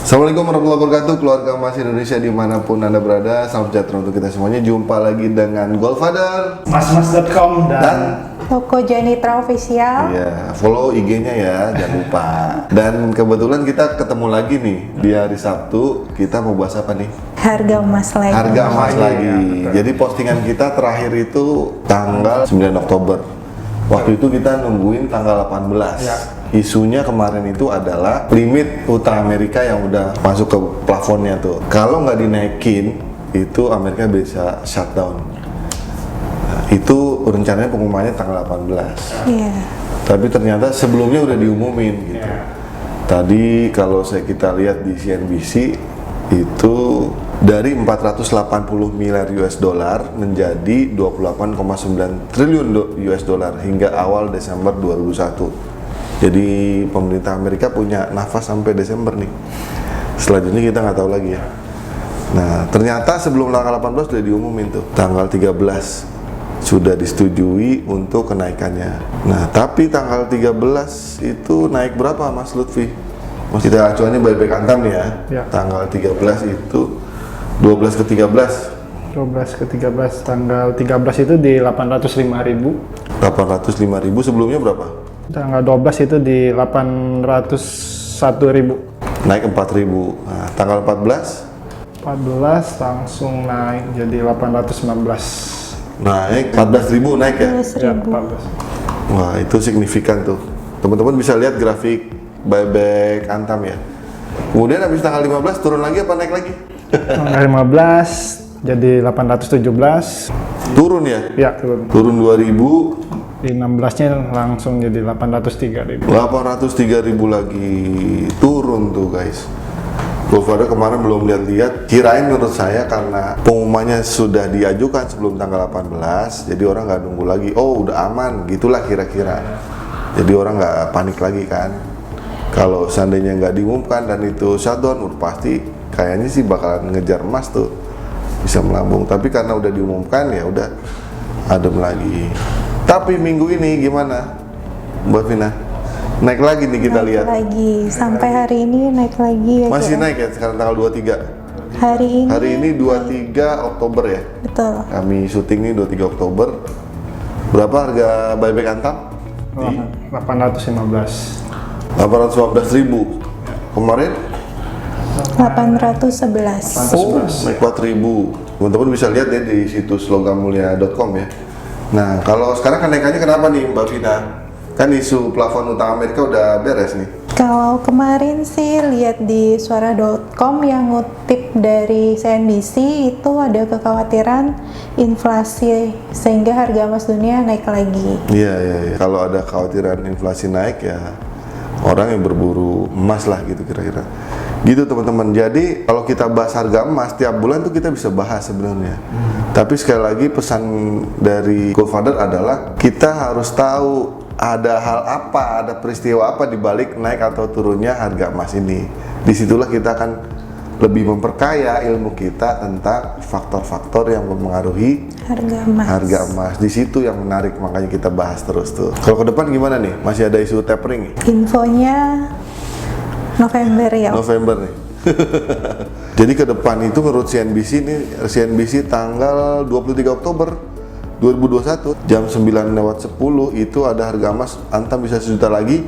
Assalamualaikum warahmatullahi wabarakatuh, keluarga emas Indonesia dimanapun Anda berada. Salam sejahtera untuk kita semuanya. Jumpa lagi dengan Goldfather, masmas.com dan Toko Jonitra Official. Iya, follow IG-nya ya, jangan lupa. Dan kebetulan kita ketemu lagi nih di hari Sabtu. Kita mau bahas apa nih? Harga emas lagi. Harga emas lagi. Ya, Jadi postingan kita terakhir itu tanggal 9 Oktober. Waktu itu kita nungguin tanggal 18. Ya. Isunya kemarin itu adalah limit utang Amerika yang udah masuk ke plafonnya tuh. Kalau nggak dinaikin, itu Amerika bisa shutdown. Nah, itu rencananya pengumumannya tanggal 18. Iya. Tapi ternyata sebelumnya udah diumumin gitu. Ya. Tadi kalau kita lihat di CNBC itu dari 480 miliar US dollar menjadi 28,9 triliun US dollar hingga awal Desember 2001. Jadi pemerintah Amerika punya nafas sampai Desember nih. Selanjutnya kita nggak tahu lagi ya. Nah, ternyata sebelum tanggal 18 sudah diumumin tuh, tanggal 13 sudah disetujui untuk kenaikannya. Nah, tapi tanggal 13 itu naik berapa Mas Lutfi? Mas, kita acuannya baik-baik antam nih ya. Ya. Tanggal 13 itu 12 ke 13. 12 ke 13, tanggal 13 itu di 805.000. 805.000, sebelumnya berapa? Tanggal 12 itu di 801.000. Naik 4.000. Nah, tanggal 14 14 langsung naik jadi 819. naik 14.000 naik ya? 12.000. 14. Wah, itu signifikan tuh. Teman-teman bisa lihat grafik buyback Antam ya. Kemudian habis tanggal 15 turun lagi apa naik lagi? Tanggal 15 jadi 817. Turun ya? Ya, turun. Turun 2.000, Di 16-nya langsung jadi 803.000. 803.000 lagi. Turun tuh guys. Goldfather kemarin belum lihat-lihat. Kirain menurut saya karena pengumumannya sudah diajukan sebelum tanggal 18, jadi orang nggak nunggu lagi. Oh, udah aman, gitulah kira-kira. Jadi orang nggak panik lagi kan. Kalau seandainya nggak diumumkan dan itu shutdown, pasti kayaknya sih bakalan ngejar emas tuh, bisa melambung. Tapi karena udah diumumkan ya udah adem lagi. Tapi minggu ini gimana, Mbak Vina? Naik lagi nih kita lihat. Lagi sampai hari ini naik lagi ya. Masih kira. naik ya sekarang tanggal 23. Hari ini 23 Oktober ya. betul. Kami syuting nih 23 Oktober. Berapa harga buyback Antam? 815. 815.000. Kemarin 811. oh, naik 4.000. Teman-teman bisa lihat ya di situs logamulia.com ya. Nah, kalau sekarang kenaikannya kenapa nih Mbak Vina? Kan isu plafon utang Amerika udah beres nih. Kalau kemarin sih lihat di suara.com yang ngutip dari CNBC itu ada kekhawatiran inflasi sehingga harga emas dunia naik lagi. Iya. Kalau ada kekhawatiran inflasi naik ya orang yang berburu emas lah gitu kira-kira. Gitu teman-teman. Jadi kalau kita bahas harga emas tiap bulan tuh kita bisa bahas sebenarnya. Tapi sekali lagi pesan dari Goldfather adalah kita harus tahu ada hal apa, ada peristiwa apa di balik naik atau turunnya harga emas ini. Disitulah kita akan lebih memperkaya ilmu kita tentang faktor-faktor yang mempengaruhi harga emas. Di situ yang menarik, makanya kita bahas terus tuh. Kalau ke depan gimana nih? Masih ada isu tapering nih? Infonya November ya. November nih. Jadi ke depan itu menurut CNBC tanggal 23 Oktober 2021 jam 9:10 itu ada harga emas Antam bisa 1 juta lagi.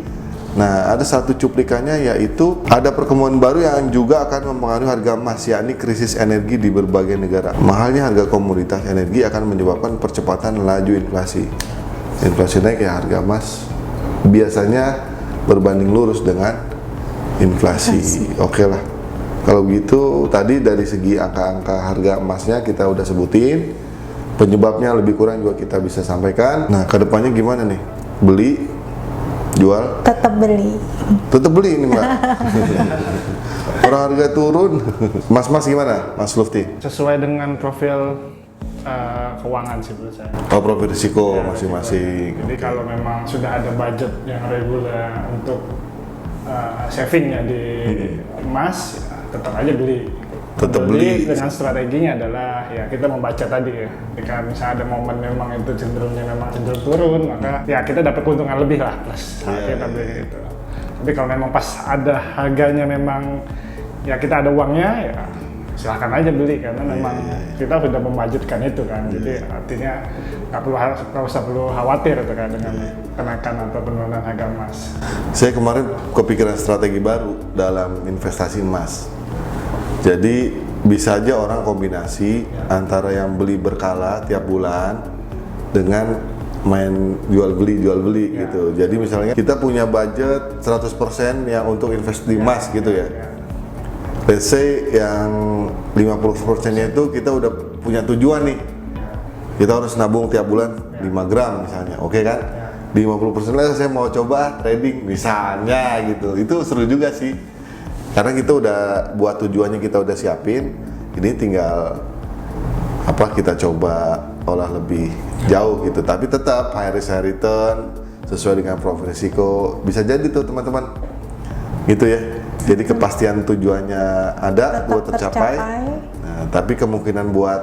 Nah, ada satu cuplikannya yaitu ada pertemuan baru yang juga akan mempengaruhi harga emas, yakni krisis energi di berbagai negara. Mahalnya harga komoditas energi akan menyebabkan percepatan laju inflasi. Inflasi naik ya harga emas biasanya berbanding lurus dengan inflasi. Oke lah. Kalau gitu tadi dari segi angka-angka harga emasnya kita udah sebutin. Penyebabnya lebih kurang juga kita bisa sampaikan. Nah, kedepannya gimana nih? Beli, jual? Tetap beli. Tetap beli ini Mbak. Orang harga turun. Mas gimana, Mas Lufti? Sesuai dengan profil keuangan sih menurut saya. Oh, profil risiko masing-masing. Jadi kalau memang sudah ada budget yang reguler untuk savingnya di emas, tetap aja beli. Tetap beli. Dengan strateginya adalah ya kita membaca tadi ya. Jika misalnya ada momen memang itu cenderung turun, maka ya kita dapat keuntungan lebih lah plus saat kita beli gitu. Tapi kalau memang pas ada harganya memang ya kita ada uangnya ya silahkan aja beli karena memang kita sudah membudgetkan itu kan. Jadi artinya nggak usah perlu khawatir terkait dengan kenaikan atau penurunan harga emas. Saya kemarin kepikiran strategi baru dalam investasi emas. Jadi bisa aja orang kombinasi antara yang beli berkala tiap bulan dengan main jual beli gitu. Jadi misalnya kita punya budget 100% yang untuk invest di emas gitu ya. Let's say yang 50%-nya itu kita udah punya tujuan nih. Kita harus nabung tiap bulan 5 gram misalnya, oke kan? Di 50% lah saya mau coba trading misalnya gitu. Itu seru juga sih. Karena kita udah buat tujuannya, kita udah siapin. Ini tinggal kita coba olah lebih jauh gitu. Tapi tetap high risk high return sesuai dengan profil risiko. Bisa jadi tuh teman-teman. Gitu ya. Jadi kepastian tujuannya ada buat tercapai. Nah, tapi kemungkinan buat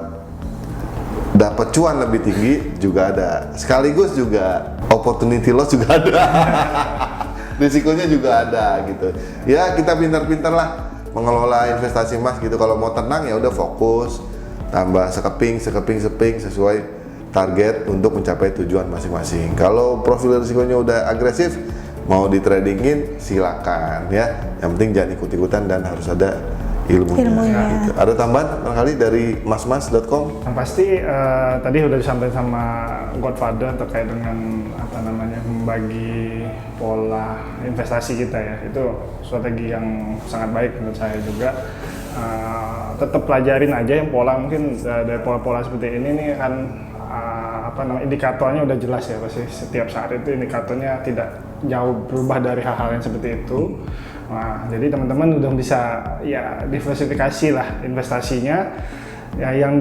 dapat cuan lebih tinggi juga ada. Sekaligus juga opportunity loss juga ada. Risikonya juga ada gitu. Ya kita pintar-pintar lah mengelola investasi emas gitu. Kalau mau tenang ya udah fokus, tambah sekeping sesuai target untuk mencapai tujuan masing-masing. Kalau profil risikonya udah agresif, mau di tradingin silakan ya. Yang penting jangan ikut-ikutan dan harus ada ilmunya. Gitu. Ada tambahan barangkali dari masmas.com? Yang pasti tadi sudah disampaikan sama Godfather terkait dengan membagi pola investasi kita ya. Itu strategi yang sangat baik menurut saya juga. Tetap pelajarin aja yang pola, mungkin dari pola-pola seperti ini nih kan indikatornya udah jelas ya, pasti setiap saat itu indikatornya tidak jauh berubah dari hal-hal yang seperti itu. Nah, jadi teman-teman udah bisa ya diversifikasi lah investasinya. Ya, yang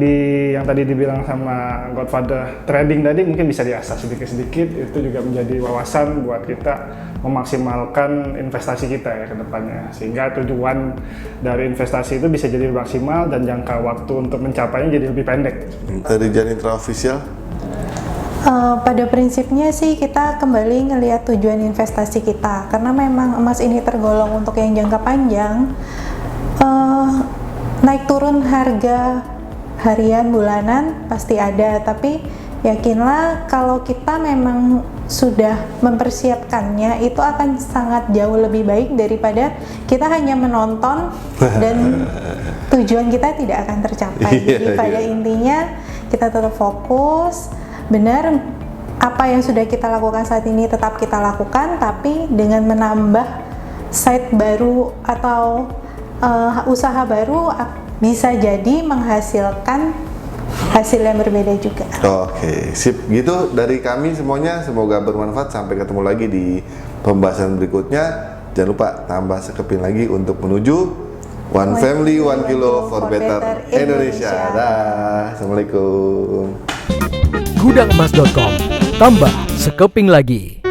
tadi dibilang sama Godfather trading tadi mungkin bisa diasah sedikit-sedikit, itu juga menjadi wawasan buat kita memaksimalkan investasi kita ya ke depannya. Sehingga tujuan dari investasi itu bisa jadi maksimal dan jangka waktu untuk mencapainya jadi lebih pendek. Dari Janitra Official? Pada prinsipnya sih kita kembali ngelihat tujuan investasi kita, karena memang emas ini tergolong untuk yang jangka panjang. Naik turun harga harian, bulanan pasti ada, tapi yakinlah kalau kita memang sudah mempersiapkannya itu akan sangat jauh lebih baik daripada kita hanya menonton dan tujuan kita tidak akan tercapai. Jadi pada intinya kita tetap fokus, benar apa yang sudah kita lakukan saat ini tetap kita lakukan, tapi dengan menambah site baru atau usaha baru bisa jadi menghasilkan hasil yang berbeda juga. Oke, sip. Gitu dari kami semuanya, semoga bermanfaat. Sampai ketemu lagi di pembahasan berikutnya. Jangan lupa tambah sekeping lagi untuk menuju One Family, One Kilo for Better Indonesia. Dah, Assalamualaikum. Gudakemas.com, tambah sekeping lagi.